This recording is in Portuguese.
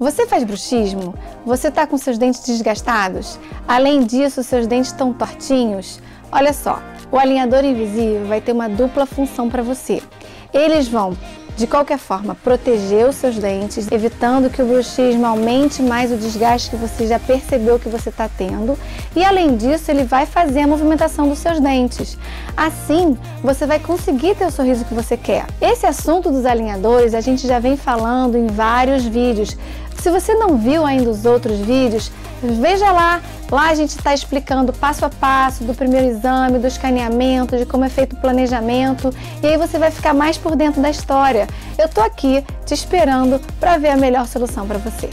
Você faz bruxismo? Você está com seus dentes desgastados? Além disso, seus dentes estão tortinhos? Olha só, o alinhador invisível vai ter uma dupla função para você. Eles vão, de qualquer forma, proteger os seus dentes, evitando que o bruxismo aumente mais o desgaste que você já percebeu que você está tendo. E além disso, ele vai fazer a movimentação dos seus dentes. Assim, você vai conseguir ter o sorriso que você quer. Esse assunto dos alinhadores a gente já vem falando em vários vídeos. Se você não viu ainda os outros vídeos, veja lá. Lá a gente está explicando passo a passo do primeiro exame, do escaneamento, de como é feito o planejamento, e aí você vai ficar mais por dentro da história. Eu tô aqui te esperando para ver a melhor solução para você.